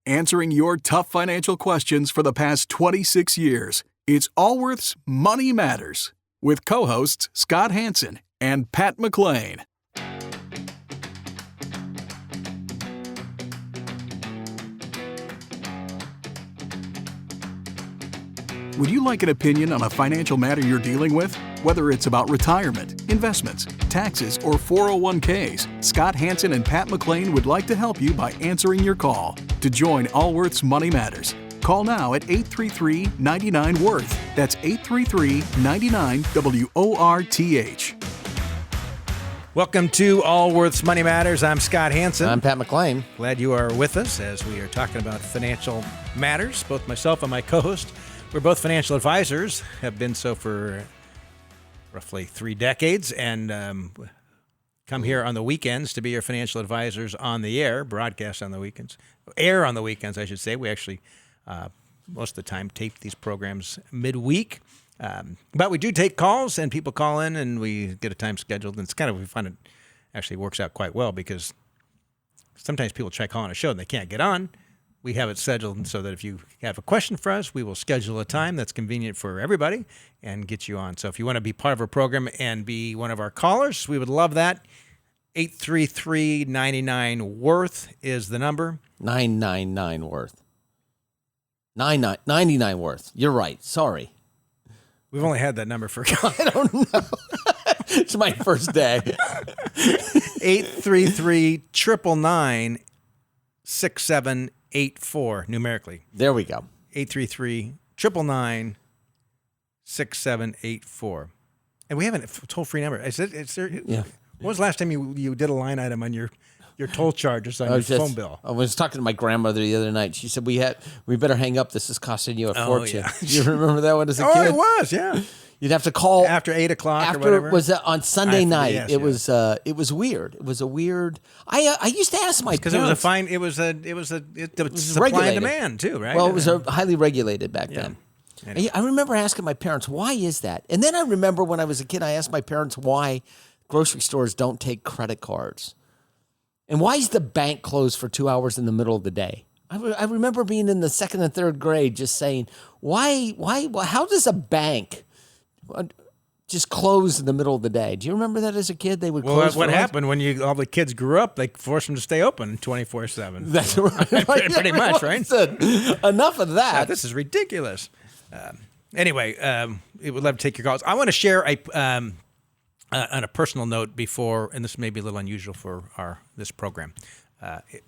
answering your tough financial questions for the past 26 years. It's Allworth's Money Matters with co-hosts Scott Hansen and Pat McClain. Would you like an opinion on a financial matter you're dealing with? Whether it's about retirement, investments, taxes, or 401ks, Scott Hansen and Pat McClain would like to help you by answering your call. To join Allworth's Money Matters, call now at 833-99-WORTH. That's 833-99-WORTH. Welcome to Allworth's Money Matters. I'm Scott Hansen. I'm Pat McClain. Glad you are with us as we are talking about financial matters. Both myself and my co-host, we're both financial advisors, have been so for roughly 3 decades, and come here on the weekends to be your financial advisors on the air, broadcast on the weekends, air on the weekends, I should say. We actually, most of the time, tape these programs midweek. But we do take calls, and people call in, and we get a time scheduled. And it's kind of, we find it actually works out quite well because sometimes people try calling a show and they can't get on. We have it scheduled so that if you have a question for us, we will schedule a time that's convenient for everybody and get you on. So if you want to be part of our program and be one of our callers, we would love that. 833-99-WORTH is the number. 999-WORTH. 99-WORTH. You're right. Sorry. We've only had that number for I don't know. It's my first day. 833-999-6784 numerically. There we go. 833-999-6784. And we have a toll-free number. Is there, Yeah. When was the last time you did a line item on your toll charges on your phone bill? I was talking to my grandmother the other night. She said, we better hang up. This is costing you a fortune. Yeah. You remember that one as a kid? Oh, it was, yeah. You'd have to call after 8 o'clock or after whatever. it was on Sunday night. Yes, it was weird. It was a weird. I used to ask my because parents. it was supply regulated. and demand too, right? Well, it was highly regulated back then. Anyway. I remember asking my parents, why is that? And then I remember when I was a kid, I asked my parents why grocery stores don't take credit cards. And why is the bank closed for 2 hours in the middle of the day? I remember being in the 2nd and 3rd grade just saying, why, how does a bank just close in the middle of the day? Do you remember that as a kid? They would close. Well, what happened when all the kids grew up? They forced them to stay open 24/7. That's right. Pretty much, right? Said, enough of that. This is ridiculous. Anyway, we would love to take your calls. I want to share on a personal note before, and this may be a little unusual for this program,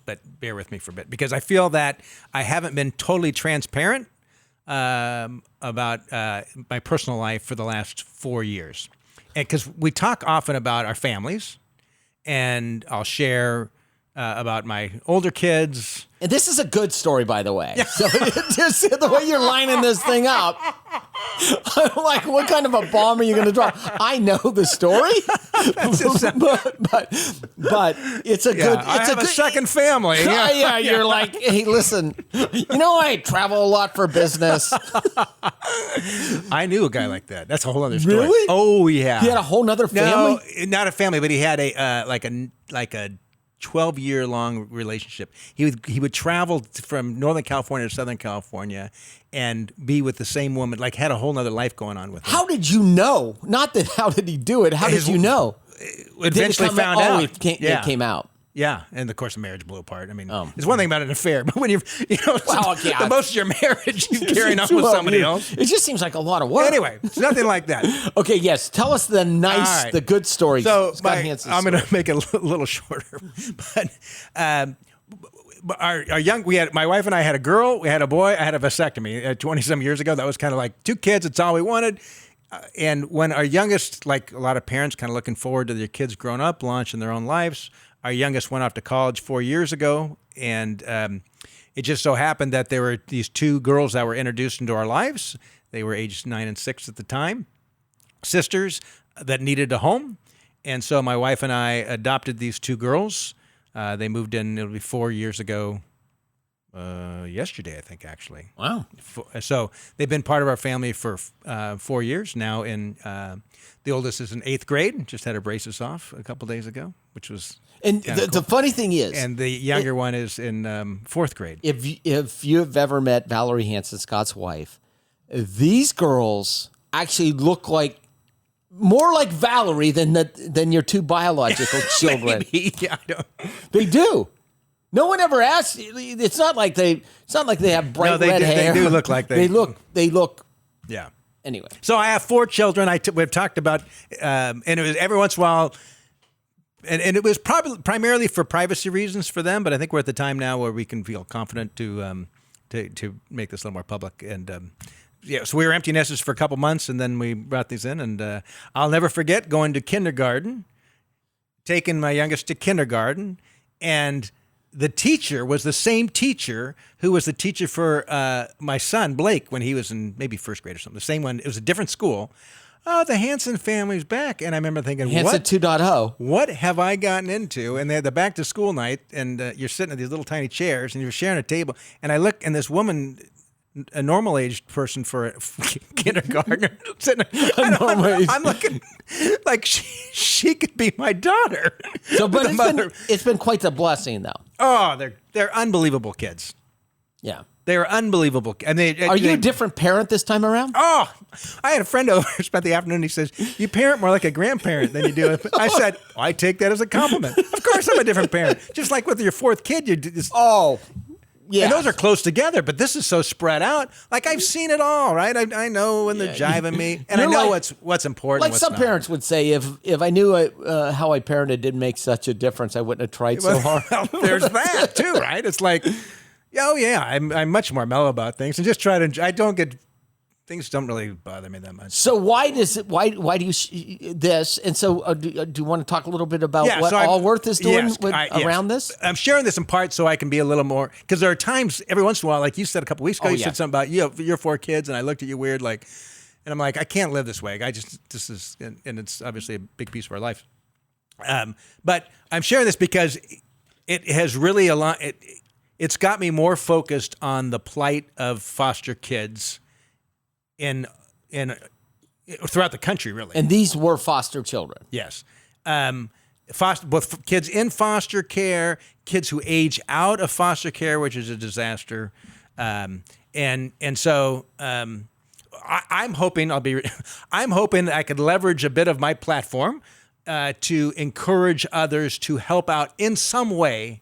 but bear with me for a bit because I feel that I haven't been totally transparent about my personal life for the last 4 years. And because we talk often about our families, and I'll share about my older kids. And this is a good story, by the way. So just the way you're lining this thing up, I'm like, what kind of a bomb are you going to drop? I know the story, but it's a good. I have a second family. Yeah, you're like, hey, listen, I travel a lot for business. I knew a guy like that. That's a whole other story. Really? Oh yeah. He had a whole nother family. No, not a family, but he had a like a 12-year-long relationship. He would travel from Northern California to Southern California and be with the same woman, like had a whole nother life going on with him. How did you know? Not that how did he do it? How did you know? Eventually found out. It came out. Yeah, and of course the marriage blew apart. I mean, it's one thing about an affair, but when you're, the most of your marriage, you're carrying on with somebody else. It just seems like a lot of work. Anyway, it's nothing like that. Okay, yes. Tell us the the good stories. So I'm going to make it a little shorter, but our young, my wife and I had a girl, we had a boy. I had a vasectomy 20-some years ago. That was kind of like 2 kids. It's all we wanted. And when our youngest, like a lot of parents, kind of looking forward to their kids growing up, launching their own lives. Our youngest went off to college 4 years ago, and it just so happened that there were these 2 girls that were introduced into our lives. They were aged 9 and 6 at the time, sisters that needed a home. And so my wife and I adopted these 2 girls. They moved in, it'll be 4 years ago. only yesterday, I think, actually. Wow. So they've been part of our family for 4 years now. The oldest is in 8th grade. Just had her braces off a couple days ago, which was And the funny thing is, and the younger one is in 4th grade. if you have ever met Valerie Hanson, Scott's wife, these girls actually look more like Valerie than your two biological children. Maybe, yeah, I don't. They do. No one ever asks. It's not like they have bright red hair. They do look like they look. Yeah. Anyway, So I have 4 children. We've talked about, and it was every once in a while, and it was probably primarily for privacy reasons for them. But I think we're at the time now where we can feel confident to make this a little more public. And so we were empty nesters for a couple months, and then we brought these in. And I'll never forget going to kindergarten, taking my youngest to kindergarten, and the teacher was the same teacher who was the teacher for my son, Blake, when he was in maybe 1st grade or something. The same one. It was a different school. Oh, the Hanson family's back. And I remember thinking, Hanson 2.0. What have I gotten into? And they had the back to school night, and you're sitting at these little tiny chairs, and you're sharing a table. And I look, and this woman, a normal-aged person for a kindergartner, sitting, I'm looking like she could be my daughter. So, but it's been quite the blessing, though. Oh, they're unbelievable kids. Yeah. They're unbelievable. And Are you a different parent this time around? Oh, I had a friend over, spent the afternoon, he says, you parent more like a grandparent than you do. I said, I take that as a compliment. Of course I'm a different parent. Just like with your 4th kid, you just... Oh, yeah. And those are close together, but this is so spread out. Like, I've seen it all, right? I know when they're jiving me, and I know what's important. Like what's some not. parents would say, if I knew how I parented didn't make such a difference, I wouldn't have tried so hard. Well, there's that too, right? It's like, oh yeah, I'm much more mellow about things, and just try to. I don't get things don't really bother me that much. So why do you this? And so do you want to talk a little bit about what Allworth is doing around this? I'm sharing this in part so I can be a little more, because there are times every once in a while, like you said a couple weeks ago, you said something about your 4 kids, and I looked at you weird, like, and I'm like, I can't live this way. This is, and it's obviously a big piece of our life. But I'm sharing this because it has really it's got me more focused on the plight of foster kids in throughout the country, really. And these were foster children. Yes. Both kids in foster care, kids who age out of foster care, which is a disaster. And so I'm hoping I'm hoping I could leverage a bit of my platform to encourage others to help out in some way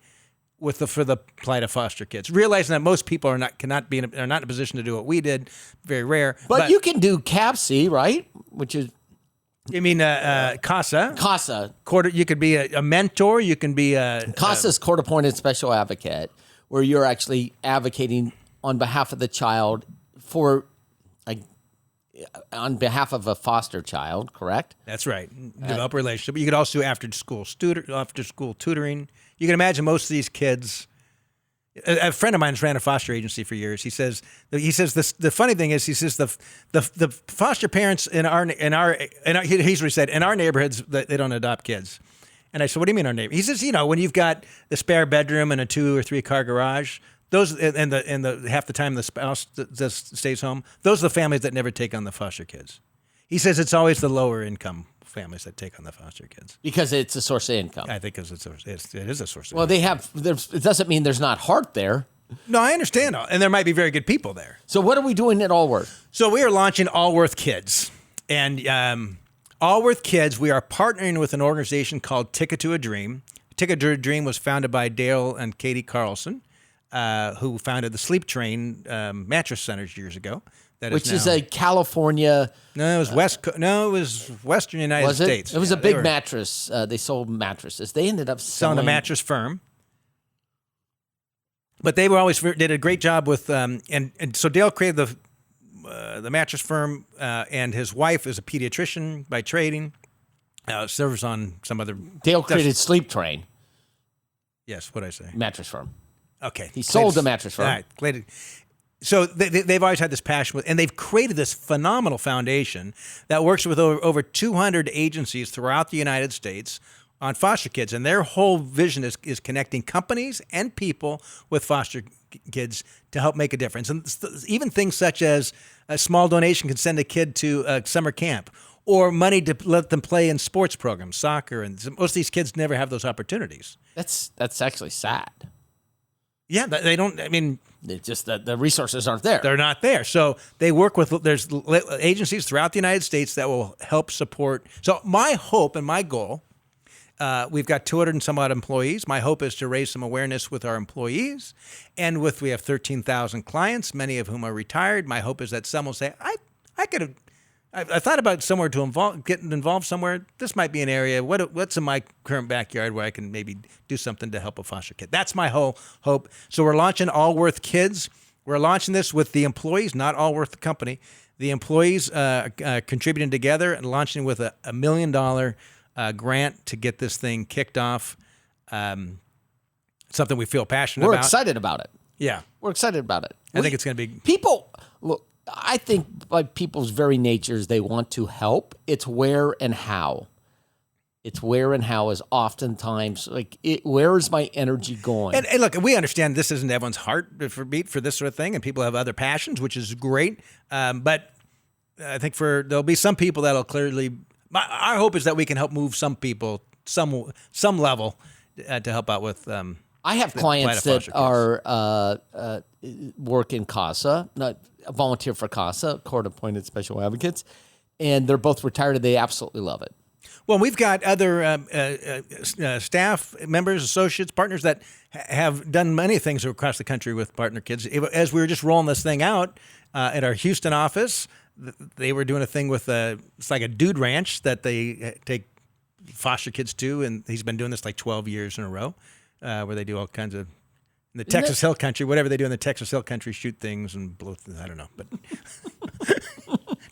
for the plight of foster kids, realizing that most people are not in a position to do what we did, very rare. But you can do CAPC, right? Which is, you mean CASA? CASA. You could be a mentor. You can be CASA's court-appointed special advocate, where you're actually advocating on behalf of the child on behalf of a foster child, correct? That's right. Develop a relationship. You could also do after-school tutoring. You can imagine most of these kids. A friend of mine has ran a foster agency for years. He says the funny thing is, he says the foster parents in our here's what he said, in our neighborhoods they don't adopt kids. And I said, what do you mean our neighborhood? He says, when you've got the spare bedroom and a 2 or 3 car garage, those and the half the time the spouse just stays home, those are the families that never take on the foster kids. He says it's always the lower income families that take on the foster kids because it's a source of income. I think because it is a source of income. Well, it doesn't mean there's not heart there. No, I understand, and there might be very good people there. So what are we doing at Allworth? So we are launching Allworth Kids, and Allworth Kids, we are partnering with an organization called Ticket to a Dream. Ticket to a Dream was founded by Dale and Katie Carlson, who founded the Sleep Train mattress centers years ago. Which is a California. No, it was Western United States. It was a big mattress. They sold mattresses. They ended up selling a mattress firm. But they did a great job with, and so Dale created the mattress firm, and his wife is a pediatrician by training. Serves on some other. Dale created Sleep Train. Yes, what'd I say? Mattress firm. Okay. He sold the mattress firm. All right. So they've always had this passion and they've created this phenomenal foundation that works with over 200 agencies throughout the United States on foster kids. And their whole vision is connecting companies and people with foster kids to help make a difference. And even things such as a small donation can send a kid to a summer camp, or money to let them play in sports programs, soccer, and most of these kids never have those opportunities. That's actually sad. Yeah, they don't. I mean, It's just that the resources aren't there. they're not there. So they work with, there's agencies throughout the United States that will help support. So my hope and my goal, we've got 200 and some odd employees. My hope is to raise some awareness with our employees, and we have 13,000 clients, many of whom are retired. My hope is that some will say, I could have. I thought about somewhere to getting involved somewhere. This might be an area. What's in my current backyard where I can maybe do something to help a foster kid? That's my whole hope. So we're launching Allworth Kids. We're launching this with the employees, not Allworth the company. The employees contributing together and launching with a $1 million grant to get this thing kicked off. Something we feel passionate about. We're excited about it. Yeah. We're excited about it. I think it's going to be. People, look, I think by people's very natures, they want to help. It's where and how. It's where and how is oftentimes where is my energy going? And look, we understand this isn't everyone's heartbeat for this sort of thing, and people have other passions, which is great. But I think there'll be some people that'll clearly. Our hope is that we can help move some people some level to help out with. I have clients that are work in CASA, not volunteer for CASA, court-appointed special advocates, and they're both retired and they absolutely love it. Well, we've got other staff members, associates, partners that have done many things across the country with Partner Kids. As we were just rolling this thing out at our Houston office, they were doing a thing with it's like a dude ranch that they take foster kids to, and he's been doing this like 12 years in a row, where they do all kinds of in the Texas Hill Country, whatever they do in the Texas Hill Country, shoot things and blow. I don't know, but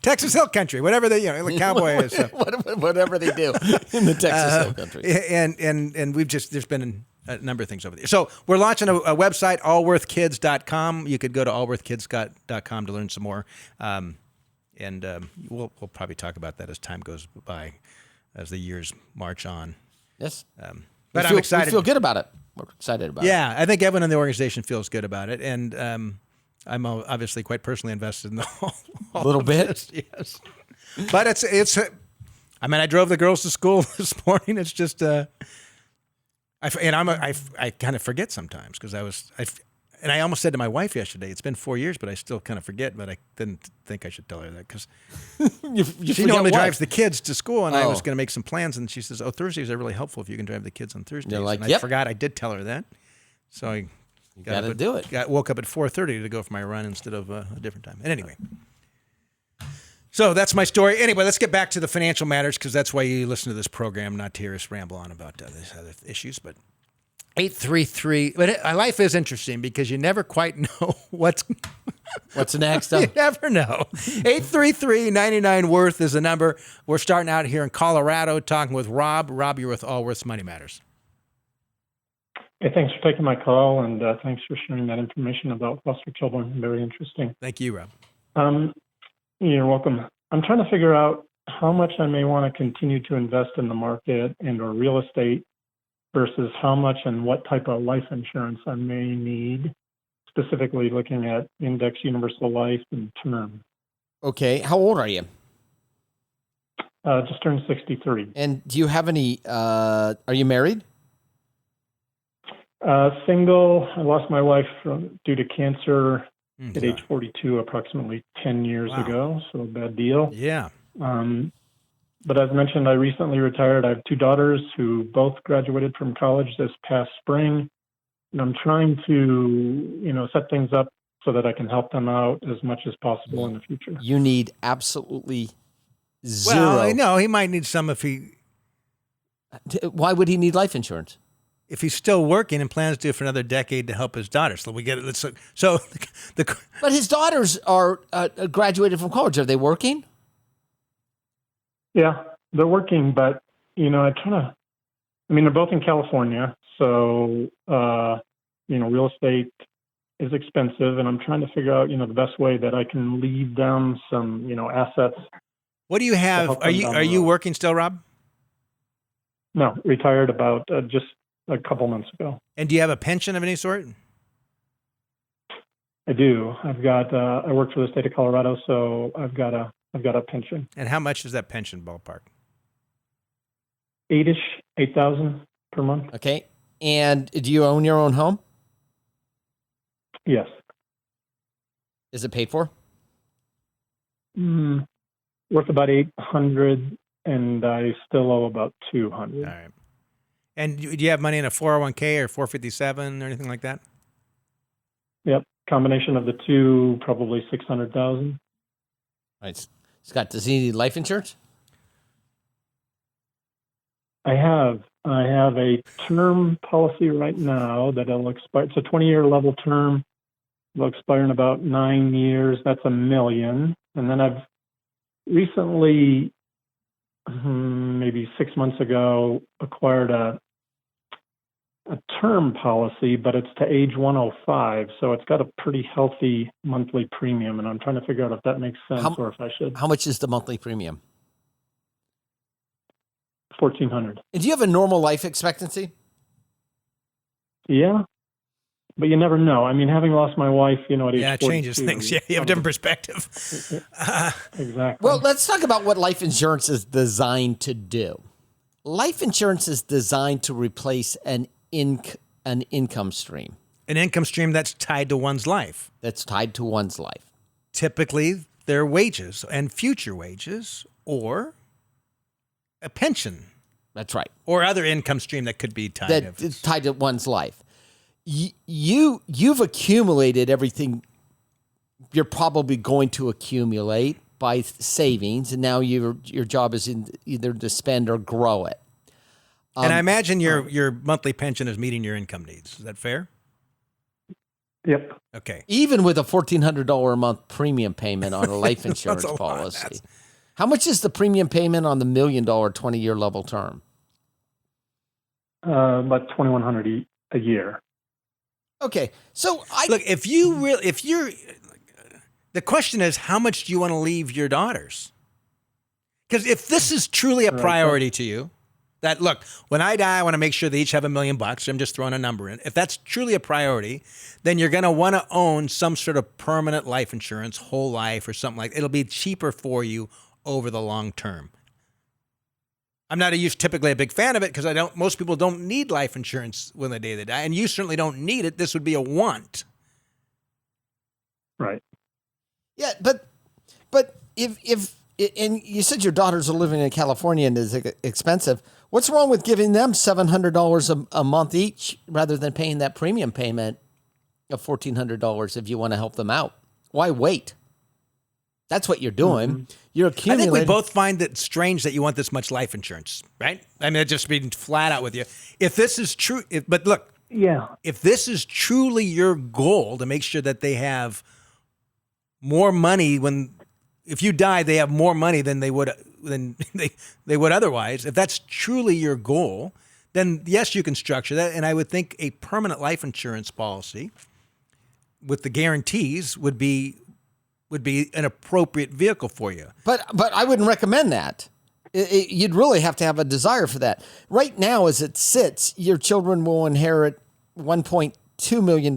Texas Hill Country, whatever they, the cowboy is. Whatever they do in the Texas Hill Country. And there's been a number of things over there. So we're launching a website, allworthkids.com. You could go to allworthkids.com to learn some more. And we'll probably talk about that as time goes by, as the years march on. Yes. But I'm excited. We feel good about it. We're excited about it. Yeah, I think everyone in the organization feels good about it. And I'm obviously quite personally invested in the whole. A little bit? This, yes. But it's. I mean, I drove the girls to school this morning. It's just. I kind of forget sometimes because and I almost said to my wife yesterday, it's been 4 years, but I still kind of forget. But I didn't think I should tell her that because she normally drives the kids to school, and I was going to make some plans. And she says, "Oh, Thursdays are really helpful if you can drive the kids on Thursdays." You're like, and I forgot I did tell her that, so I got to do it. Woke up at 4:30 to go for my run instead of a different time. And anyway, so that's my story. Anyway, let's get back to the financial matters because that's why you listen to this program, not to hear us ramble on about these other issues, but. 833. But life is interesting because you never quite know what's next. You never know. 833-99-WORTH is the number. We're starting out here in Colorado talking with Rob. Rob, you're with Allworth's Money Matters. Hey, thanks for taking my call, and thanks for sharing that information about foster children. Very interesting. Thank you, Rob. You're welcome. I'm trying to figure out how much I may want to continue to invest in the market and or real estate versus how much and what type of life insurance I may need, specifically looking at index universal life and term. Okay. How old are you? Just turned 63. And do you have any, are you married? Single. I lost my wife due to cancer at sorry. age 42, approximately 10 years Wow. ago. So a bad deal. Yeah. But as mentioned, I recently retired. I have two daughters who both graduated from college this past spring. And I'm trying to, set things up so that I can help them out as much as possible in the future. You need absolutely zero. Well, I know he might need some if Why would he need life insurance? he's still working and plans to do it for another decade to help his daughter. So we get it. But his daughters are graduated from college. Are they working? Yeah, they're working, but, they're both in California. So, real estate is expensive, and I'm trying to figure out, the best way that I can leave them some, assets. What do you have? Are you working still, Rob? No, retired about just a couple months ago. And do you have a pension of any sort? I do. I've got. I work for the state of Colorado, so I've got a pension. And how much is that pension ballpark? 8,000 per month. Okay. And do you own your own home? Yes. Is it paid for? Worth about 800, and I still owe about 200. All right. And do you have money in a 401k or 457 or anything like that? Yep. Combination of the two, probably 600,000. Right. Scott, does he need life insurance? I have a term policy right now that'll expire. It's a 20-year level term. It'll expire in about 9 years. That's $1 million. And then I've recently, maybe 6 months ago, acquired a term policy, but it's to age 105. So it's got a pretty healthy monthly premium. And I'm trying to figure out if that makes sense or if I should. How much is the monthly premium? $1,400. And do you have a normal life expectancy? Yeah. But you never know. I mean, having lost my wife, at age 42. Yeah, it changes things. Yeah, you have a different perspective. Exactly. Well, let's talk about what life insurance is designed to do. Life insurance is designed to replace an income stream. An income stream that's tied to one's life. That's tied to one's life. Typically, their wages and future wages or a pension. That's right. Or other income stream that could be tied tied to one's life. You've accumulated everything you're probably going to accumulate by savings, and now your job is either to spend or grow it. And I imagine your monthly pension is meeting your income needs. Is that fair? Yep. Okay. Even with a $1,400 a month premium payment on a life insurance policy. How much is the premium payment on the $1 million 20-year level term? About $2,100 a year. Okay, so look, the question is, how much do you want to leave your daughters? Because if this is truly a priority to you, that look, when I die, I want to make sure they each have $1 million. I'm just throwing a number in. If that's truly a priority, then you're going to want to own some sort of permanent life insurance, whole life or something like that. It'll be cheaper for you over the long term. I'm not typically a big fan of it because most people don't need life insurance when the day they die, and you certainly don't need it. This would be a want. Right. Yeah, but if and you said your daughters are living in California and is expensive. What's wrong with giving them $700 a month each rather than paying that premium payment of $1,400 if you want to help them out? Why wait? That's what you're doing. Mm-hmm. You're accumulating. I think we both find it strange that you want this much life insurance, right? I mean, just being flat out with you. If this is true, but look, if this is truly your goal to make sure that they have more money if you die, they have more money than they would otherwise. If that's truly your goal, then yes, you can structure that. And I would think a permanent life insurance policy with the guarantees would be an appropriate vehicle for you. But I wouldn't recommend that. You'd really have to have a desire for that. Right now, as it sits, your children will inherit $1.2 million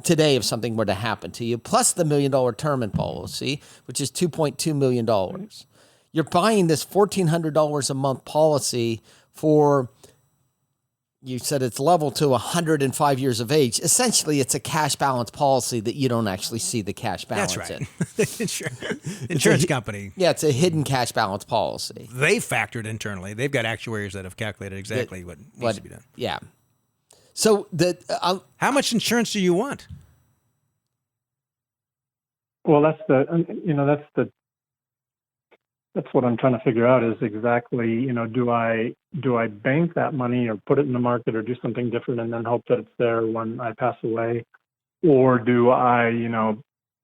today if something were to happen to you, plus the $1 million term policy, which is $2.2 million. You're buying this $1,400 a month policy for, you said it's level to 105 years of age. Essentially, it's a cash balance policy that you don't actually see the cash balance That's right. in. Insurance company. Yeah, it's a hidden cash balance policy. They factored internally. They've got actuaries that have calculated exactly what needs to be done. Yeah. So how much insurance do you want? Well, that's what I'm trying to figure out is exactly, do I bank that money or put it in the market or do something different and then hope that it's there when I pass away? Or do I,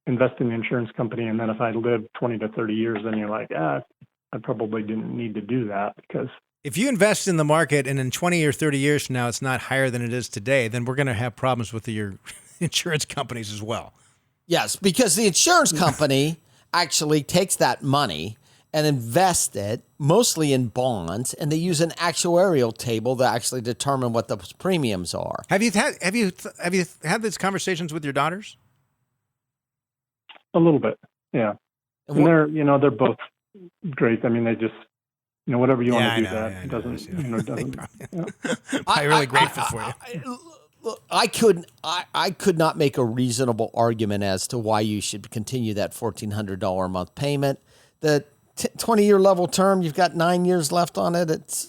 invest in the insurance company and then if I live 20 to 30 years, then you're like, I probably didn't need to do that because... If you invest in the market and in 20 or 30 years from now it's not higher than it is today, then we're going to have problems with your insurance companies as well. Yes, because the insurance company actually takes that money and invest it mostly in bonds, and they use an actuarial table to actually determine what the premiums are. Have you had these conversations with your daughters? A little bit, yeah. And they're both great. I mean, they just, whatever you want to do, that doesn't. I'm really grateful for you. I could not make a reasonable argument as to why you should continue that $1,400 a month payment. The 20-year level term, you've got 9 years left on it. It's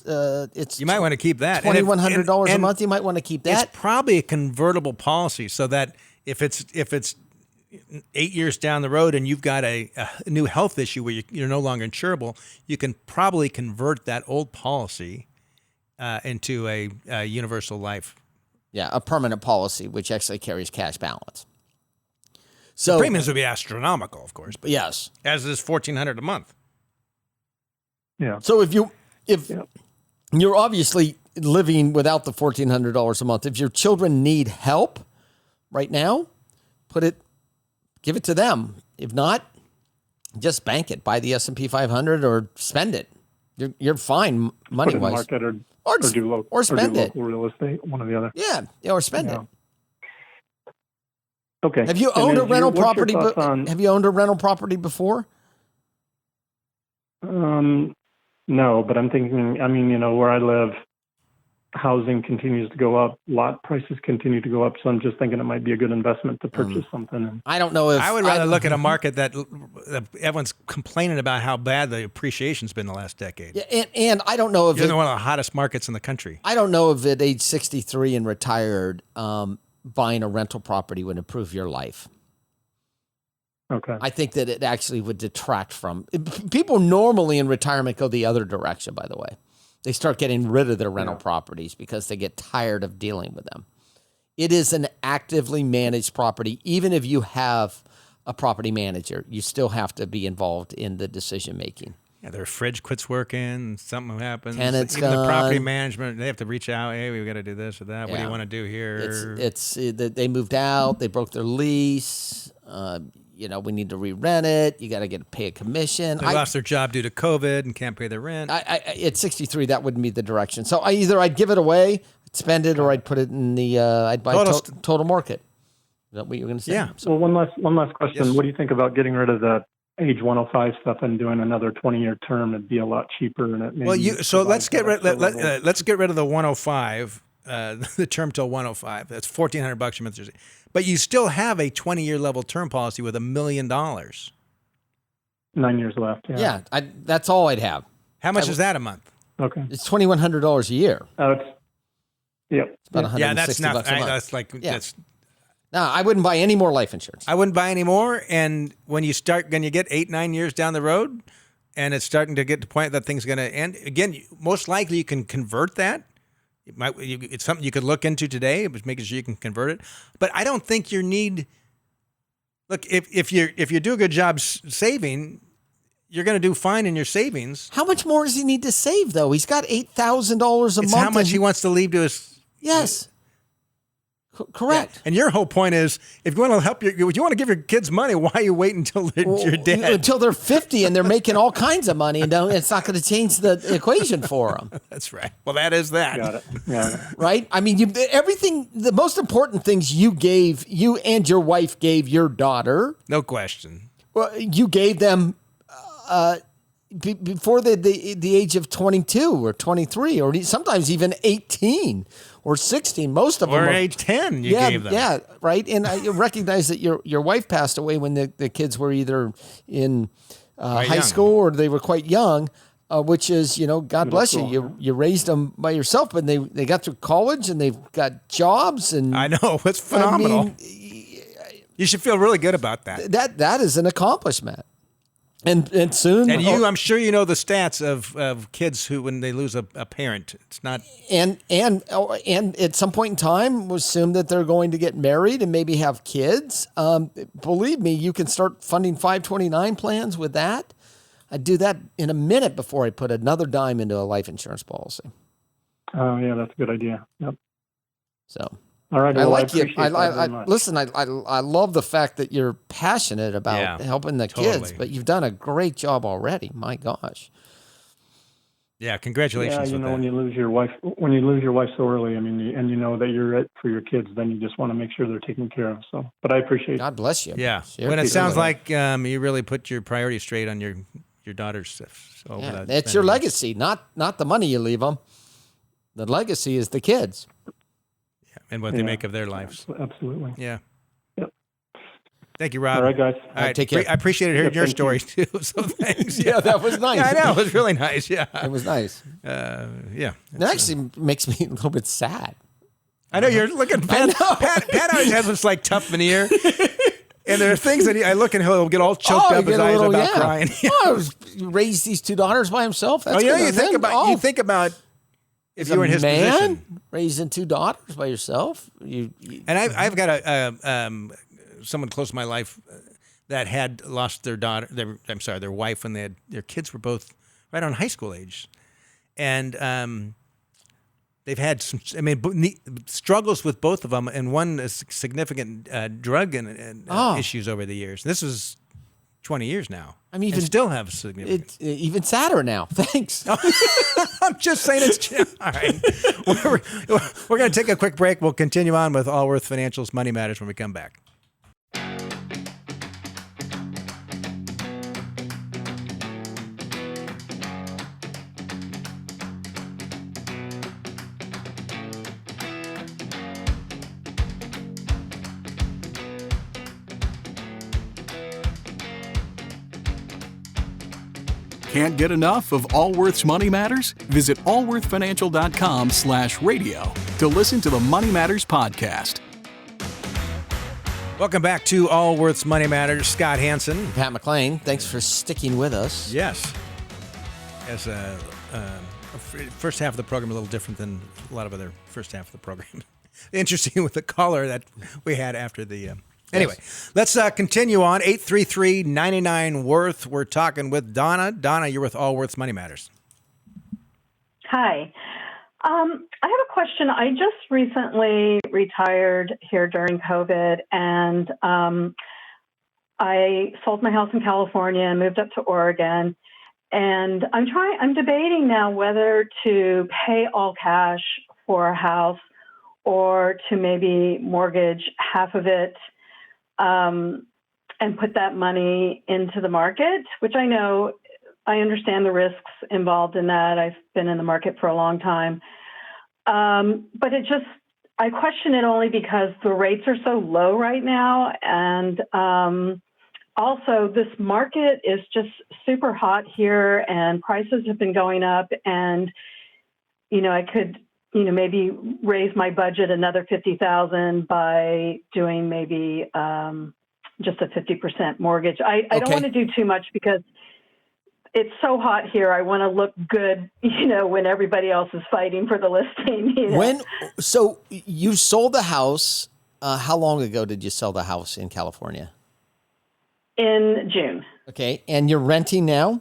you might want to keep that. $2,100 a month. You might want to keep that. It's probably a convertible policy, so that if it's 8 years down the road and you've got a new health issue where you're no longer insurable, you can probably convert that old policy into a universal life. Yeah, a permanent policy, which actually carries cash balance. So the premiums would be astronomical, of course. But yes, as is $1,400 a month. Yeah. So if you're obviously living without the $1,400 a month, if your children need help right now, give it to them. If not, just bank it. Buy the S&P 500 or spend it. You're fine money wise. Market or do local real estate, one or the other. Yeah, or spend it. Okay. Have you owned a rental property? Have you owned a rental property before? No, but I'm thinking. I mean, where I live, housing continues to go up, lot prices continue to go up. So I'm just thinking it might be a good investment to purchase something. I don't know if I would rather look at a market that everyone's complaining about how bad the appreciation's been the last decade. Yeah, and I don't know if it's one of the hottest markets in the country. I don't know if at age 63 and retired, buying a rental property would improve your life. Okay. I think that it actually would detract from people. Normally in retirement go the other direction. By the way. They start getting rid of their rental properties because they get tired of dealing with them. It is an actively managed property. Even if you have a property manager, you still have to be involved in the decision making. Yeah, their fridge quits working, something happens. Tenant's Even gone. the property management, they have to reach out. Hey, we've got to do this or that. What do you want to do here? They moved out. They broke their lease. We need to re-rent it. You got to pay a commission. They lost their job due to COVID and can't pay their rent. At 63, that wouldn't be the direction. So I'd give it away, I'd spend it, or I'd put it in I'd buy total market. Is that what you were going to say? Yeah. So one last question. Yes. What do you think about getting rid of the age 105 stuff and doing another 20-year term? It'd be a lot cheaper. And let's get rid of the 105. The term till 105. That's $1,400 a month. But you still have a 20-year level term policy with $1 million. 9 years left. Yeah. That's all I'd have. How much is that a month? Okay. It's $2,100 a year. It's about $160 that's not. bucks a month. That's like that's. No, I wouldn't buy any more life insurance. I wouldn't buy any more. And when you get 8-9 years down the road, and it's starting to get to the point that thing's going to end again, most likely you can convert that. It's something you could look into today, but making sure you can convert it. But I don't think you need. Look, if you do a good job saving, you're going to do fine in your savings. How much more does he need to save, though? He's got $8,000 a month. How much he wants to leave to his. Yes. Correct. Yeah. And your whole point is, if you want to if you want to give your kids money, why are you waiting until you're dead? Until they're 50 and they're making all kinds of money, and it's not going to change the equation for them. That's right. Well, that is that. Got it. Yeah. Right? I mean, everything, the most important things you and your wife gave your daughter. No question. Well, you gave them before the age of 22 or 23 or sometimes even 18 or 16. Most of them or age 10 you gave them. Yeah, right. And I recognize that your wife passed away when the kids were either in high school or they were quite young, which is, God bless you. You raised them by yourself, but they got through college and they've got jobs. And I know, it's phenomenal. You should feel really good about that. That is an accomplishment. And soon, and I'm sure you know the stats of kids who, when they lose a parent, it's not. And at some point in time, we'll assume that they're going to get married and maybe have kids. Believe me, you can start funding 529 plans with that. I'd do that in a minute before I put another dime into a life insurance policy. Oh yeah, that's a good idea. Yep. So All right. I Well, like you. appreciate that very much. Listen, I love the fact that you're passionate about helping the kids, totally. but you've done a great job already. My gosh. Yeah, congratulations. Yeah, with that. when you lose your wife so early, I mean, and you know that you're it for your kids, then you just want to make sure they're taken care of. So, but I appreciate God bless you. Yeah. Seriously. When it sounds like you really put your priorities straight on your daughter's stuff. So Yeah, it's your legacy, not the money you leave them. The legacy is the kids. Yeah, and what they make of their lives. Absolutely. Yeah. Yep. Thank you, Rob. All right, guys. All right, take care. I appreciated hearing your thank story too. So thanks. Yeah, that was nice. Yeah, I know. It was really nice. Yeah. It was nice. Yeah. It actually makes me a little bit sad. I know you're looking. Pat always has this like tough veneer. And there are things that I look and he'll get all choked up his eyes about crying. He raised these two daughters by himself. That's you good think on him. you think about if you were in his position. Raising two daughters by yourself. And I've got someone close to my life that had lost their daughter. Their wife when their kids were both right on high school age, and they've had some. Struggles with both of them, and one is significant drug and issues over the years. This is 20 years now. I'm even still have significant. It's even sadder now. Thanks. I'm just saying it's all right. We're going to take a quick break. We'll continue on with Allworth Financial's Money Matters when we come back. Can't get enough of Allworth's Money Matters? Visit allworthfinancial.com/radio to listen to the Money Matters podcast. Welcome back to Allworth's Money Matters. Scott Hansen. Pat McLean, thanks for sticking with us. Yes. As first half of the program, a little different than a lot of other first half of the program. Interesting with the caller that we had after the... Anyway, let's continue on. 833-99-WORTH. We're talking with Donna. Donna, you're with Allworth's Money Matters. Hi. I have a question. I just recently retired here during COVID, and I sold my house in California and moved up to Oregon. And I'm debating now whether to pay all cash for a house or to maybe mortgage half of it and put that money into the market, which I understand the risks involved in that. I've been in the market for a long time. But I question it only because the rates are so low right now. And also, this market is just super hot here and prices have been going up. And, I could, maybe raise my budget another $50,000 by doing maybe just a 50% mortgage. I don't want to do too much because it's so hot here. I want to look good, when everybody else is fighting for the listing. So you sold the house. How long ago did you sell the house in California? In June. Okay. And you're renting now?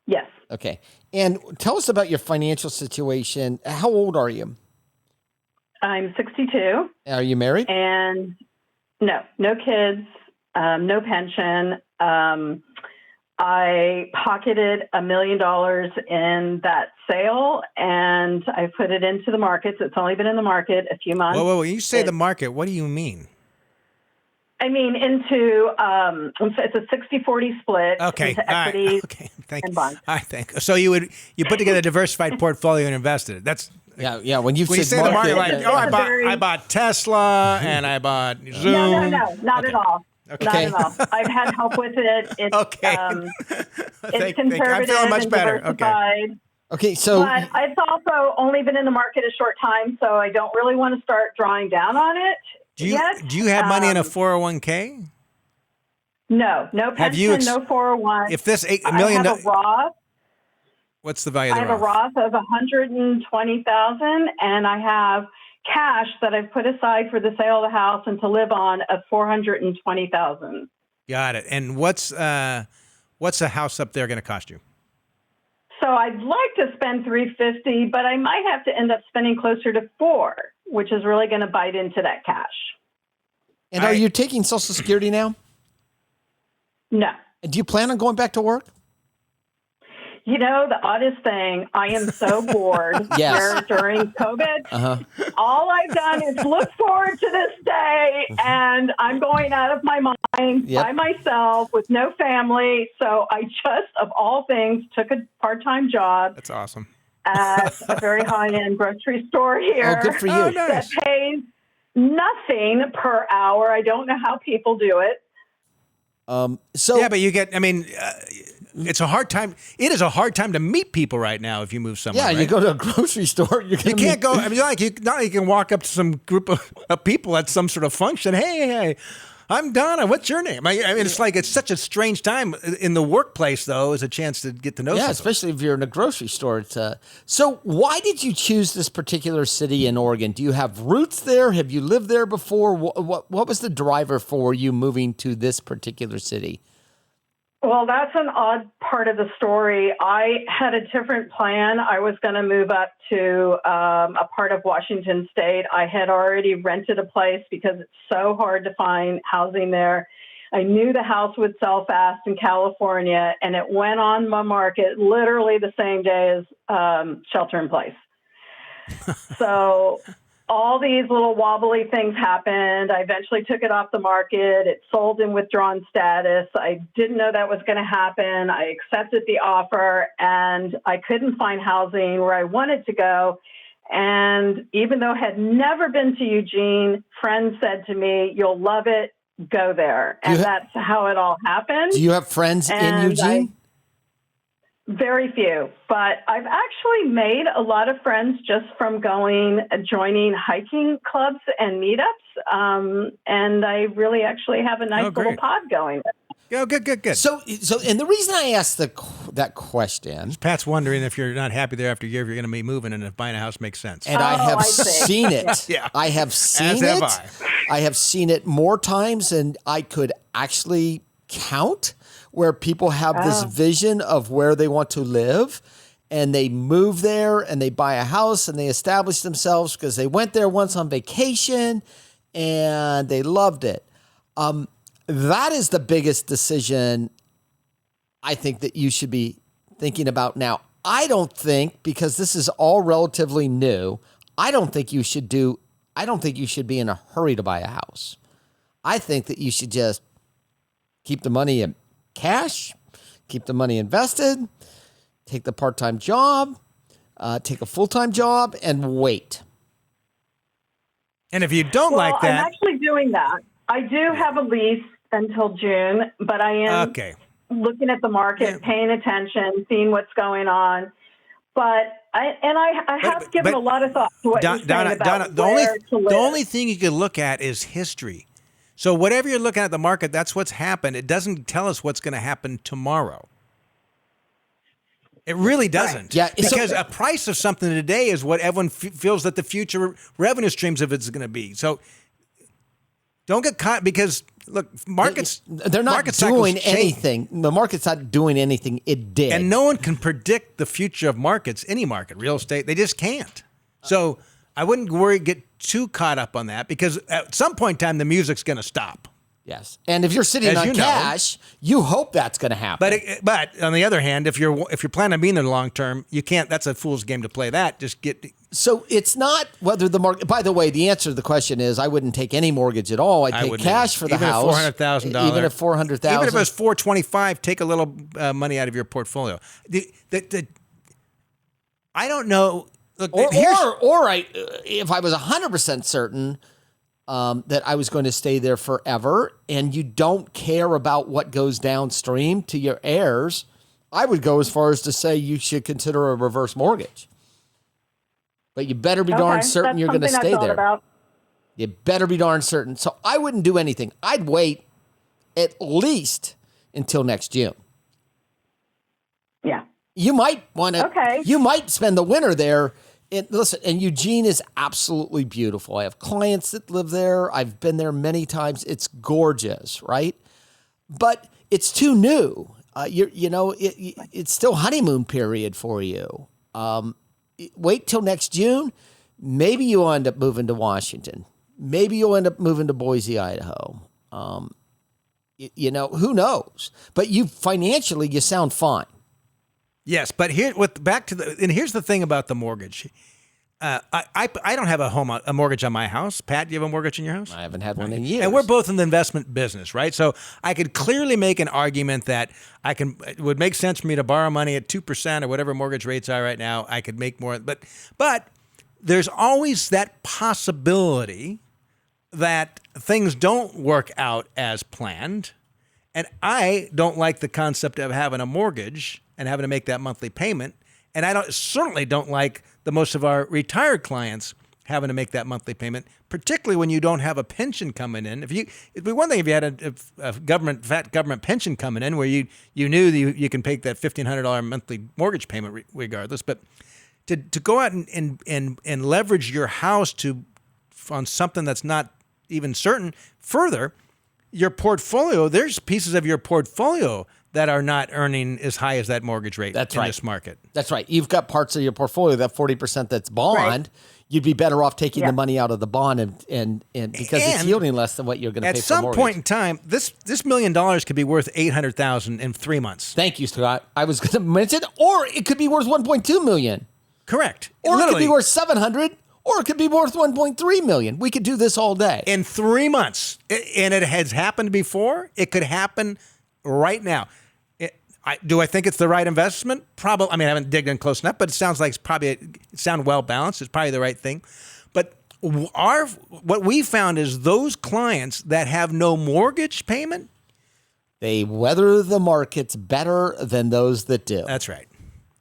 Yes. Okay. And tell us about your financial situation. How old are you? I'm 62. Are you married? And no kids, no pension. I pocketed $1 million in that sale, and I put it into the markets. It's only been in the market a few months. Whoa. When you say the market, what do you mean? I mean, into it's a 60-40 split into equities and bonds. I think so. You put together a diversified portfolio and invested it. That's yeah. When you say the market, I bought Tesla and I bought Zoom. No, not at all. Okay. Not at all. I've had help with it. It's, it's conservative I'm feeling much and better. diversified. Okay, so... But it's also only been in the market a short time, so I don't really want to start drawing down on it yet. Do you have money in a 401k? No pension, no 401. If this $1 million... I have a Roth. What's the value of the Roth? I have a Roth of $120,000, and I have cash that I've put aside for the sale of the house and to live on of $420,000. Got it. And what's a house up there going to cost you? So I'd like to spend $350, but I might have to end up spending closer to $400, which is really going to bite into that cash. And are you taking Social Security now? No. And do you plan on going back to work? You know, the oddest thing, I am so bored here during COVID. All I've done is look forward to this day, and I'm going out of my mind by myself with no family. So I just, of all things, took a part-time job. That's awesome. At a very high-end grocery store here. Oh, good for you. Oh, nice. That pays nothing per hour. I don't know how people do it. Yeah, but you get, I mean, it's a hard time. It is a hard time to meet people right now if you move somewhere. Yeah, right? you go to a grocery store. You can't go. I mean, not like you can walk up to some group of people at some sort of function. Hey, I'm Donna. What's your name? I mean, it's like it's such a strange time. In the workplace, though, is a chance to get to know. Yeah, someone. especially if you're in a grocery store. It's, so why did you choose this particular city in Oregon? Do you have roots there? Have you lived there before? What was the driver for you moving to this particular city? Well, that's an odd part of the story. I had a different plan. I was going to move up to a part of Washington State. I had already rented a place because it's so hard to find housing there. I knew the house would sell fast in California, and it went on my market literally the same day as shelter in place. So all these little wobbly things happened. I eventually took it off the market. It sold in withdrawn status. I didn't know that was going to happen. I accepted the offer, and I couldn't find housing where I wanted to go. And even though I had never been to Eugene, friends said to me, "You'll love it. Go there." And that's how it all happened. Do you have friends in Eugene? Very few, but I've actually made a lot of friends just from joining hiking clubs and meetups. And I really actually have a nice little pod going. Oh, good. So, and the reason I asked that question, Pat's wondering if you're not happy there after a year, if you're going to be moving, and if buying a house makes sense. and I have seen it. Yeah. I have seen As it. have I have seen it more times than I could actually count, where people have this vision of where they want to live, and they move there and they buy a house and they establish themselves because they went there once on vacation and they loved it. That is the biggest decision I think that you should be thinking about now. I don't think, because this is all relatively new, I don't think you should be in a hurry to buy a house. I think that you should just keep the money in cash, keep the money invested, take the part-time job, take a full-time job, and wait. And if you don't like that... I'm actually doing that. I do have a lease until June, but I am looking at the market, paying attention, seeing what's going on. But I have given a lot of thought to what you're saying about where to live. The only thing you can look at is history. So whatever you're looking at the market, that's what's happened. It doesn't tell us what's going to happen tomorrow. It really doesn't. Right. Yeah, because a price of something today is what everyone feels that the future revenue streams of it's going to be. So don't get caught because, look, they're not doing anything. The market's not doing anything. It did. And no one can predict the future of markets, any market, real estate. They just can't. So I wouldn't get too caught up on that, because at some point in time, the music's going to stop. Yes. And if you're sitting on cash, you hope that's going to happen. But on the other hand, if you're planning on being there long term, you can't. That's a fool's game to play that. So it's not whether the market. By the way, the answer to the question is I wouldn't take any mortgage at all. I'd take cash for the house. $400,000. Even at $400,000. Even if it was $425,000, take a little money out of your portfolio. I don't know. Look, if I was 100% certain that I was going to stay there forever, and you don't care about what goes downstream to your heirs, I would go as far as to say you should consider a reverse mortgage. But you better be darn certain you're going to stay there. You better be darn certain. So I wouldn't do anything. I'd wait at least until next June. Yeah. You might want to. You might spend the winter there. Listen, and Eugene is absolutely beautiful. I have clients that live there. I've been there many times. It's gorgeous, right? But it's too new. It's still honeymoon period for you. Wait till next June. Maybe you'll end up moving to Washington. Maybe you'll end up moving to Boise, Idaho. Who knows? But you sound fine. Yes, but here's the thing about the mortgage. I don't have a mortgage on my house. Pat, do you have a mortgage in your house? I haven't had one in years. And we're both in the investment business, right? So I could clearly make an argument that it would make sense for me to borrow money at 2% or whatever mortgage rates are right now. I could make more, but there's always that possibility that things don't work out as planned. And I don't like the concept of having a mortgage and having to make that monthly payment. And I certainly don't like the most of our retired clients having to make that monthly payment, particularly when you don't have a pension coming in. It'd be one thing if you had a government pension coming in where you knew that you can pay that $1,500 monthly mortgage payment regardless. But to go out and leverage your house on something that's not even certain. Further, your portfolio, there's pieces of your portfolio that are not earning as high as that mortgage rate in this market. That's right. You've got parts of your portfolio, that 40% that's bond, right. You'd be better off taking the money out of the bond and because it's yielding less than what you're going to pay for mortgage. At some point in time, this $1 million could be worth $800,000 in 3 months. Thank you, Scott. I was going to mention, or it could be worth $1.2 million. Correct. Or it could be worth $700,000. Or it could be worth $1.3 million. We could do this all day. In 3 months. And it has happened before. It could happen right now. Do I think it's the right investment? Probably. I mean, I haven't digged in close enough, but it sounds like it sounds well balanced. It's probably the right thing. But what we found is those clients that have no mortgage payment, they weather the markets better than those that do. That's right.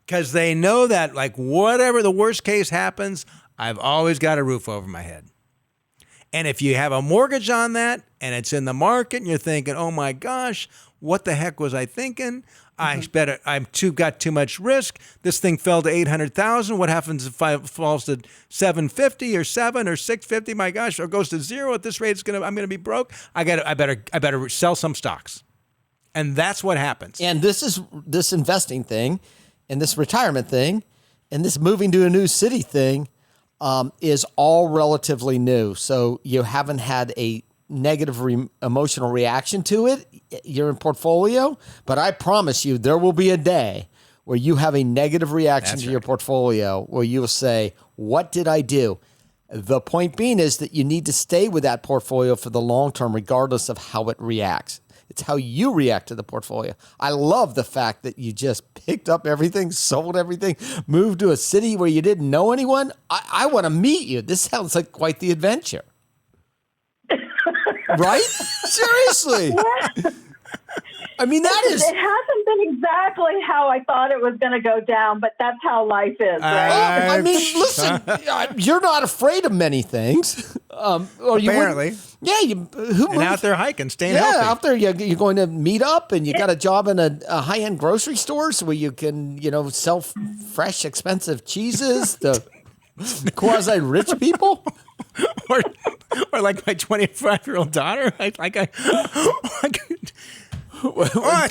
Because they know that, like, whatever the worst case happens, I've always got a roof over my head. And if you have a mortgage on that and it's in the market and you're thinking, oh my gosh, what the heck was I thinking? I've got too much risk. This thing fell to $800,000. What happens if it falls to $750 or $7 or $650? My gosh, or goes to zero at this rate, I'm gonna be broke. I better sell some stocks. And that's what happens. And this investing thing and this retirement thing and this moving to a new city thing is all relatively new. So you haven't had a negative emotional reaction to it, your portfolio. But I promise you, there will be a day where you have a negative reaction to your portfolio where you will say, what did I do? The point being is that you need to stay with that portfolio for the long term, regardless of how it reacts. It's how you react to the portfolio. I love the fact that you just picked up everything, sold everything, moved to a city where you didn't know anyone. I want to meet you. This sounds like quite the adventure. Right? Seriously. I mean, that is... It hasn't been exactly how I thought it was going to go down, but that's how life is, right? I mean, listen, you're not afraid of many things. Apparently. Out there hiking, staying healthy. Yeah, out there you're going to meet up and you got a job in a high-end grocery store so where you can, sell fresh, expensive cheeses to quasi-rich people. or like my 25-year-old daughter. It's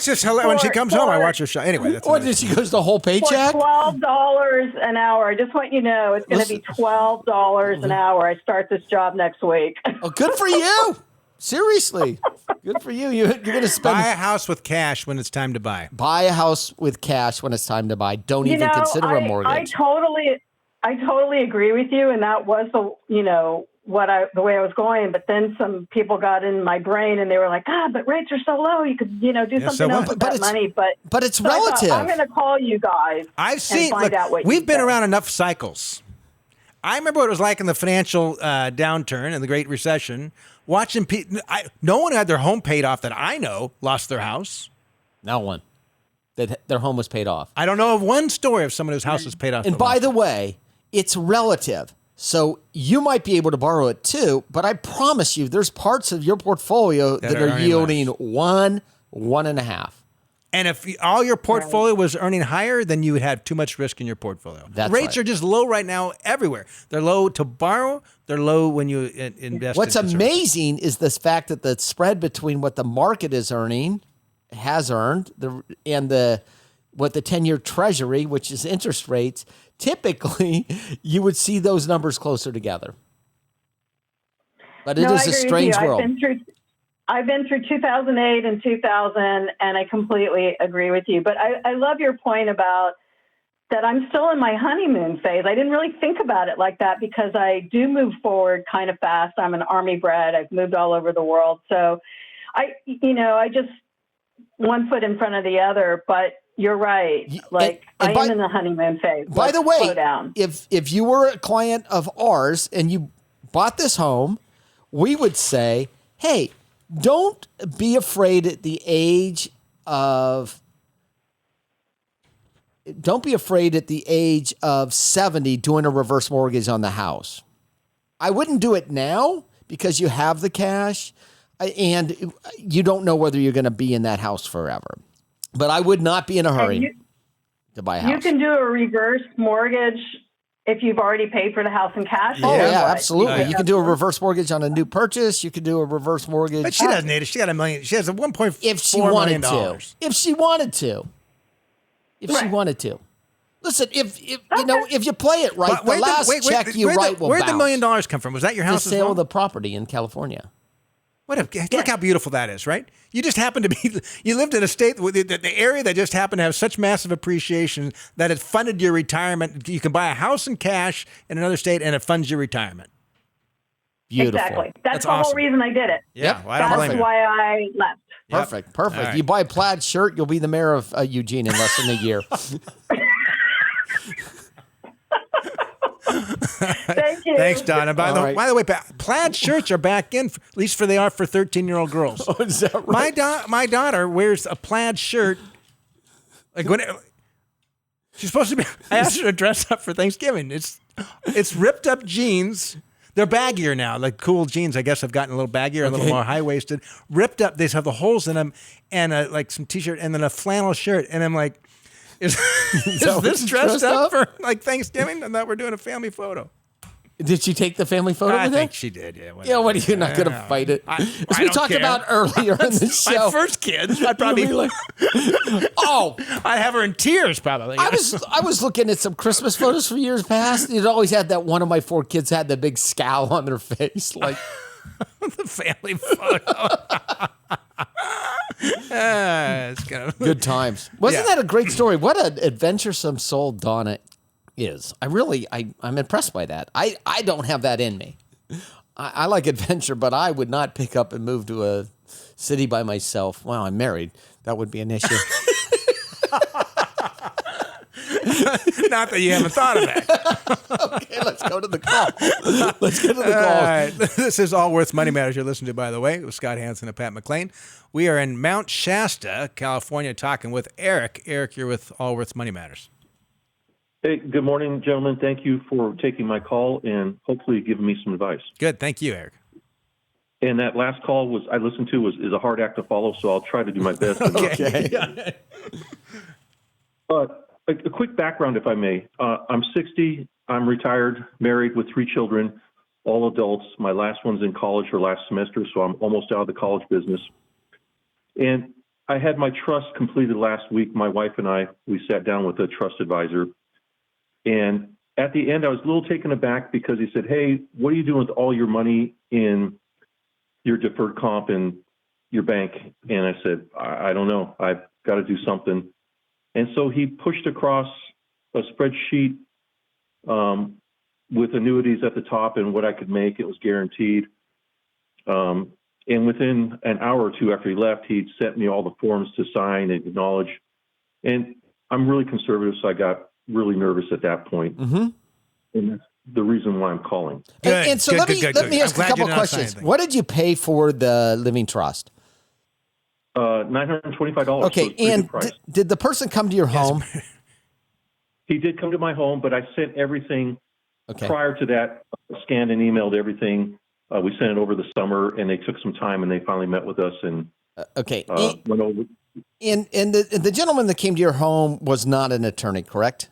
just hilarious. When she comes home, I watch her show. Anyway, that's did she goes the whole paycheck? For $12 an hour. I just want you to know it's going to be $12 an hour. I start this job next week. Oh, good for you. Seriously. Good for you. You're going to spend... Buy a house with cash when it's time to buy. Buy a house with cash when it's time to buy. Don't even consider a mortgage. I totally agree with you. And that was the way I was going, but then some people got in my brain and they were like, but rates are so low. You could, do something else with that money. But it's relative. I'm going to call you guys. Find out what we've been around enough cycles. I remember what it was like in the financial downturn and the Great Recession. Watching people, no one had their home paid off that I know lost their house. No one. That their home was paid off. I don't know of one story of someone whose house was paid off. And by the way, it's relative. So you might be able to borrow it too, but I promise you there's parts of your portfolio that are yielding less. 1.5. And if all your portfolio was earning higher, then you would have too much risk in your portfolio. Rates are just low right now everywhere. They're low to borrow. They're low when you invest. What's amazing is this fact that the spread between what the market is earning has earned, what the 10-year Treasury, which is interest rates, typically you would see those numbers closer together. But it is a strange world. I've been through 2008 and 2000, and I completely agree with you. But I love your point about that I'm still in my honeymoon phase. I didn't really think about it like that because I do move forward kind of fast. I'm an Army bred. I've moved all over the world. So I just one foot in front of the other, but you're right. Like I am in the honeymoon phase. By the way, slow down. If you were a client of ours and you bought this home, we would say, hey, don't be afraid at the age of 70 doing a reverse mortgage on the house. I wouldn't do it now because you have the cash and you don't know whether you're going to be in that house forever. But I would not be in a hurry to buy a house. You can do a reverse mortgage if you've already paid for the house in cash. Oh, yeah, absolutely. You can do a reverse mortgage on a new purchase. You can do a reverse mortgage. But she doesn't need it. She got $1 million. She has a $1.4 if she wanted million. If she wanted to. She wanted to. Listen, if you play it right, the last check you write will bounce. Where'd the $1 million come from? Was that your house? The sale of the property in California. Look how beautiful that is, right? You just happen to be, you lived in a state, the area that just happened to have such massive appreciation that it funded your retirement. You can buy a house in cash in another state and it funds your retirement. Beautiful. Exactly. That's the whole reason I did it. Yeah, well, I don't blame you. That's why I left. Perfect. Right. You buy a plaid shirt, you'll be the mayor of Eugene in less than a year. Thank you. Thanks, Don. And by the way, plaid shirts are back in, at least they are for 13-year-old girls. Oh, is that right? My daughter wears a plaid shirt. Like when she's supposed to be, I asked her to dress up for Thanksgiving. It's ripped up jeans. They're baggier now, like cool jeans. I guess have gotten a little baggier, a little more high-waisted. Ripped up. They have the holes in them, and like some t-shirt, and then a flannel shirt. And I'm like, is this dressed up for like Thanksgiving? And that we're doing a family photo. Did she take the family photo with I think she did, yeah. Yeah, what are you not going to fight it? As we talked about earlier in the show. My first kids, I'd probably be like, I'd have her in tears probably. I was looking at some Christmas photos from years past. It always had that one of my 4 kids had the big scowl on their face. Like the family photo. It's kind of good times. Wasn't that a great story? What an adventuresome soul Donna is. I'm impressed by that. I don't have that in me. I like adventure, but I would not pick up and move to a city by myself. Well, I'm married. That would be an issue. Not that you haven't thought of that. Okay, let's go to the call. Let's get to the call. All right. This is Allworth Money Matters you're listening to, by the way, with Scott Hansen and Pat McLean. We are in Mount Shasta, California, talking with Eric. Eric, you're with Allworth Money Matters. Hey, good morning, gentlemen. Thank you for taking my call and hopefully giving me some advice. Good. Thank you, Eric. And that last call I listened to is a hard act to follow, so I'll try to do my best. Okay. But a quick background, if I may. I'm 60. I'm retired, married with 3 children, all adults. My last one's in college her last semester, so I'm almost out of the college business. And I had my trust completed last week. My wife and we sat down with a trust advisor. And at the end, I was a little taken aback because he said, hey, what are you doing with all your money in your deferred comp and your bank? And I said, I don't know. I've got to do something. And so he pushed across a spreadsheet with annuities at the top and what I could make. It was guaranteed. And within an hour or two after he left, he'd sent me all the forms to sign and acknowledge. And I'm really conservative, so I got really nervous at that point. Mm-hmm. And that's the reason why I'm calling. And so let me ask a couple questions. What did you pay for the living trust? $925. Okay, so and did the person come to your home? He did come to my home, but I sent everything prior to that, scanned and emailed everything. We sent it over the summer, and they took some time, and they finally met with us and went over. And the gentleman that came to your home was not an attorney, correct?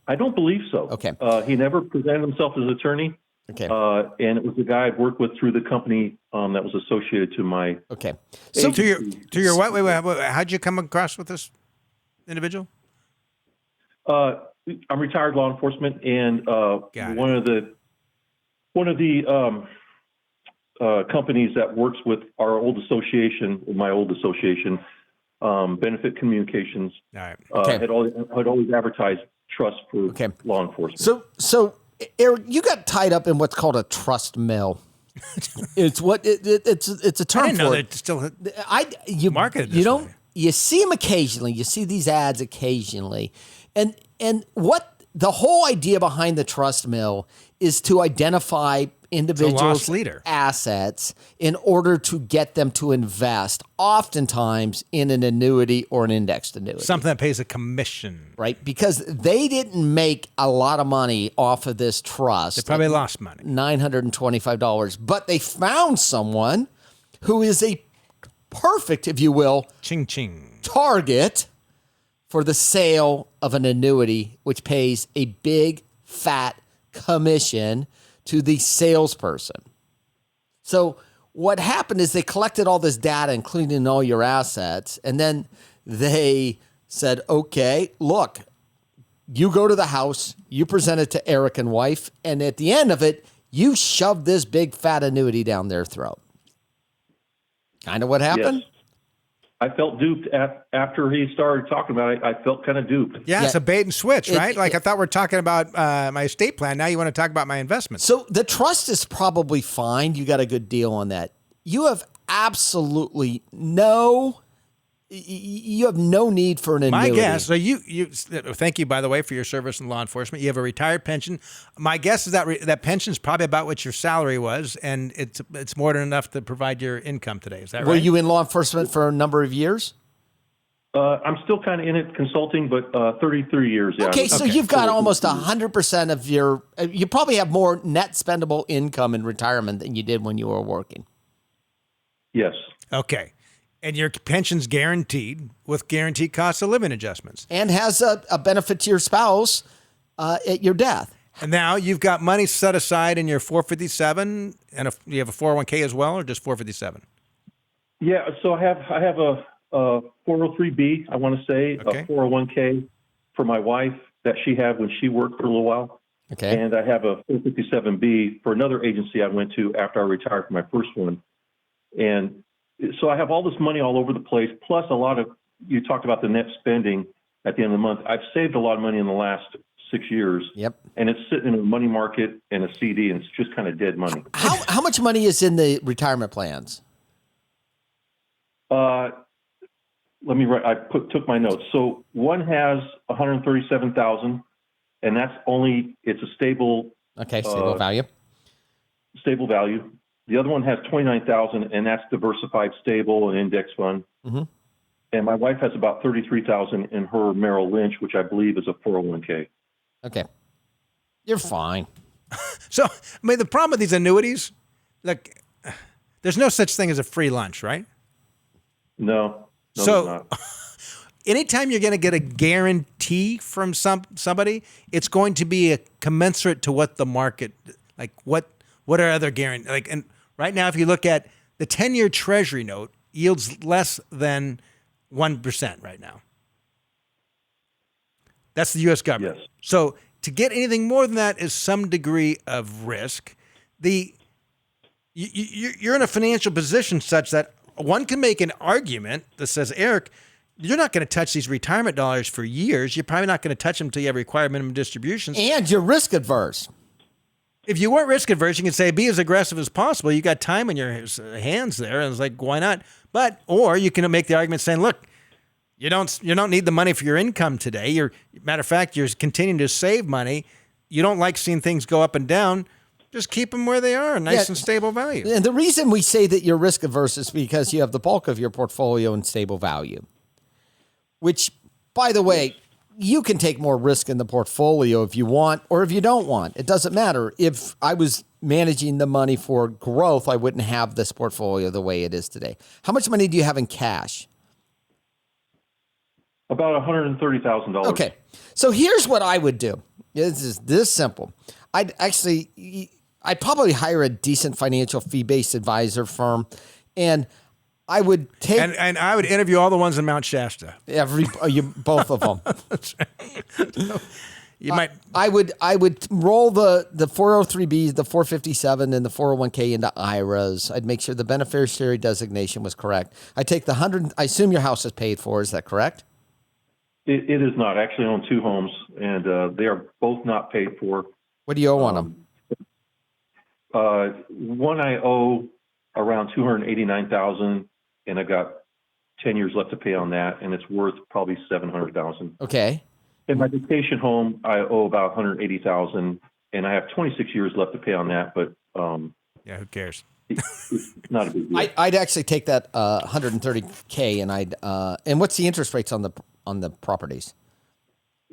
I don't believe so. Okay. He never presented himself as an attorney. Okay. And it was a guy I'd worked with through the company that was associated to my. Okay. So To your what? Wait, how'd you come across with this individual? I'm retired law enforcement, and one of the companies that works with our old association, my old association, Benefit Communications, All right. had always advertised trust for law enforcement. So Eric, you got tied up in what's called a trust mill. It's a term I didn't know for that it. still You marketed you this don't way. you see them occasionally. You see these ads occasionally, and what the whole idea behind the trust mill is to identify individuals' lost leader. assets in order to get them to invest, oftentimes in an annuity or an indexed annuity. Something that pays a commission. Right? Because they didn't make a lot of money off of this trust. They probably lost money. $925. But they found someone who is a perfect, if you will, Ching ching. target for the sale of an annuity, which pays a big, fat commission to the salesperson. So what happened is they collected all this data, including all your assets, and then they said, okay, look, you go to the house, you present it to Eric and wife, and at the end of it, you shove this big fat annuity down their throat. Kind of what happened? Yes. I felt duped after he started talking about it. I felt kind of duped. Yeah, it's a bait and switch, right? I thought we're talking about my estate plan. Now you want to talk about my investments. So the trust is probably fine. You got a good deal on that. You have absolutely no need for an annuity. My guess, so you thank you, by the way, for your service in law enforcement. You have a retired pension. My guess is that pension is probably about what your salary was, and it's more than enough to provide your income today. Is that right? Were you in law enforcement for a number of years? I'm still kind of in it consulting, but 33 years. Yeah. Okay, so you've got almost 100% of your, you probably have more net spendable income in retirement than you did when you were working. Yes. Okay. And your pension's guaranteed with guaranteed cost of living adjustments. And has a benefit to your spouse at your death. And now you've got money set aside in your 457, and you have a 401k as well, or just 457? Yeah, so I have a 403B, I want to say, Okay. a 401k for my wife that she had when she worked for a little while. Okay. And I have a 457B for another agency I went to after I retired from my first one. And so I have all this money all over the place, plus a lot of, you talked about the net spending at the end of the month. I've saved a lot of money in the last 6 years. Yep. And it's sitting in a money market and a CD, and it's just kind of dead money. How much money is in the retirement plans? Let me write. Took my notes. So one has 137,000, and that's only, it's a stable. Okay, stable value. Stable value. The other one has 29,000, and that's diversified, stable, and index fund. Mm-hmm. And my wife has about 33,000 in her Merrill Lynch, which I believe is a 401k. Okay, you're fine. So, I mean, the problem with these annuities, like, there's no such thing as a free lunch, right? No, So- there's not. Anytime you're going to get a guarantee from somebody, it's going to be a commensurate to what the market, like what are other guarantees? Like, and right now, if you look at the 10-year Treasury note, yields less than 1% right now. That's the U.S. government. Yes. So to get anything more than that is some degree of risk. You're in a financial position such that one can make an argument that says, Eric, you're not going to touch these retirement dollars for years. You're probably not going to touch them until you have required minimum distributions. And you're risk adverse. If you weren't risk adverse, you can say be as aggressive as possible. You got time in your hands there, and it's like, why not? Or you can make the argument saying, look, you don't need the money for your income today. Matter of fact, you're continuing to save money. You don't like seeing things go up and down. Just keep them where they are, nice and stable value. And the reason we say that you're risk averse is because you have the bulk of your portfolio in stable value, which, by the way, you can take more risk in the portfolio if you want or if you don't want. It doesn't matter. If I was managing the money for growth, I wouldn't have this portfolio the way it is today. How much money do you have in cash? About $130,000. Okay. So here's what I would do. This is this simple. I'd probably hire a decent financial fee-based advisor firm, and I would take And I would interview all the ones in Mount Shasta. both of them. You might. I would roll the 403Bs, the 457, and the 401k into IRAs. I'd make sure the beneficiary designation was correct. I take the 100. I assume your house is paid for. Is that correct? It is not. I actually own two homes, and they are both not paid for. What do you owe on them? One I owe around $289,000, and I've got 10 years left to pay on that, and it's worth probably $700,000. Okay. In my vacation home, I owe about $180,000, and I have 26 years left to pay on that. But Yeah, who cares? it's not a big deal. I'd actually take that 130K, and and what's the interest rates on the properties?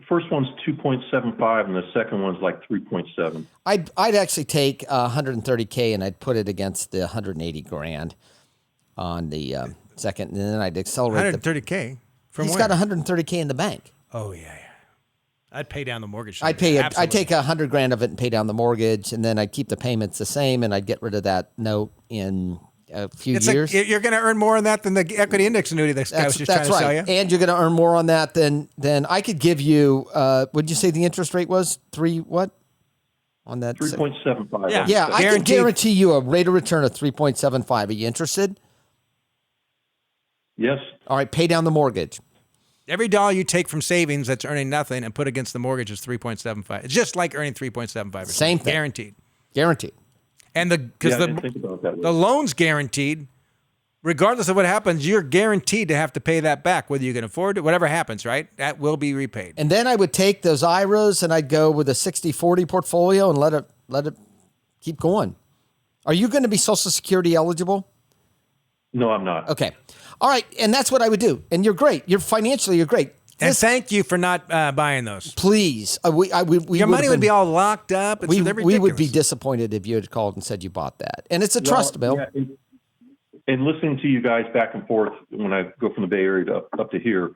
First one's 2.75, and the second one's like 3.7. I'd actually take 130K, and I'd put it against the 180 grand on the second, and then I'd accelerate. 130K from He's where? got 130K in the bank. Oh yeah. I'd pay down the mortgage. I'd take 100 grand of it and pay down the mortgage, and then I'd keep the payments the same, and I'd get rid of that note in a few years. Like you're going to earn more on that than the equity index annuity that guy was just trying to sell you. And you're going to earn more on that than I could give you. Would you say the interest rate was what on that? 3.75. Yeah. Yeah, I can Guaranteed. guarantee you a rate of return of 3.75. Are you interested? Yes. All right, pay down the mortgage. Every dollar you take from savings that's earning nothing and put against the mortgage is 3.75. It's just like earning 3.75. Same thing. Guaranteed. And I didn't think about it that way. the loan's guaranteed, regardless of what happens, you're guaranteed to have to pay that back, whether you can afford it, whatever happens, right? That will be repaid. And then I would take those IRAs and I'd go with a 60-40 portfolio and let it keep going. Are you going to be Social Security eligible? No, I'm not. Okay. All right. And that's what I would do. And you're great. You're great. And thank you for not buying those. Please. Your money would be all locked up. They're we would be ridiculous. disappointed if you had called and said you bought that. And it's a trust bill. Yeah, and listening to you guys back and forth when I go from the Bay Area up to here,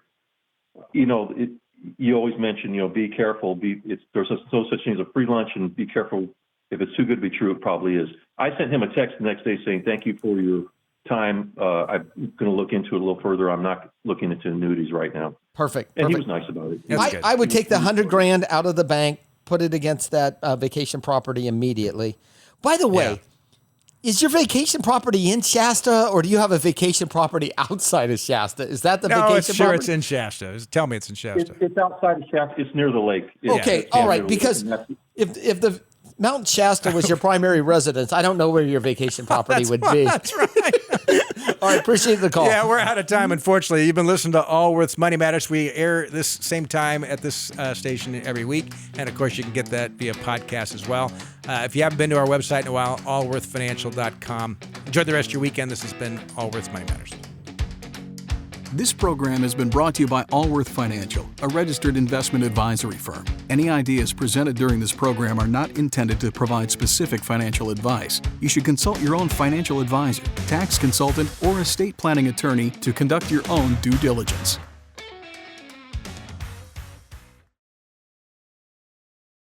you always mention, be careful. There's no such thing as a free lunch, and be careful. If it's too good to be true, it probably is. I sent him a text the next day saying, thank you for your time. I'm going to look into it a little further. I'm not looking into annuities right now. Perfect. And he was nice about it. That's good. I would take the 100 grand out of the bank, put it against that vacation property immediately. By the way, is your vacation property in Shasta, or do you have a vacation property outside of Shasta? Is that the vacation property? It's in Shasta. Tell me it's in Shasta. It's outside of Shasta. It's near the lake. Okay, all right. Because if the Mount Shasta was your primary residence, I don't know where your vacation property would be. That's right. All right, appreciate the call. Yeah, we're out of time, unfortunately. You've been listening to Allworth's Money Matters. We air this same time at this station every week. And, of course, you can get that via podcast as well. If you haven't been to our website in a while, allworthfinancial.com. Enjoy the rest of your weekend. This has been Allworth's Money Matters. This program has been brought to you by Allworth Financial, a registered investment advisory firm. Any ideas presented during this program are not intended to provide specific financial advice. You should consult your own financial advisor, tax consultant, or estate planning attorney to conduct your own due diligence.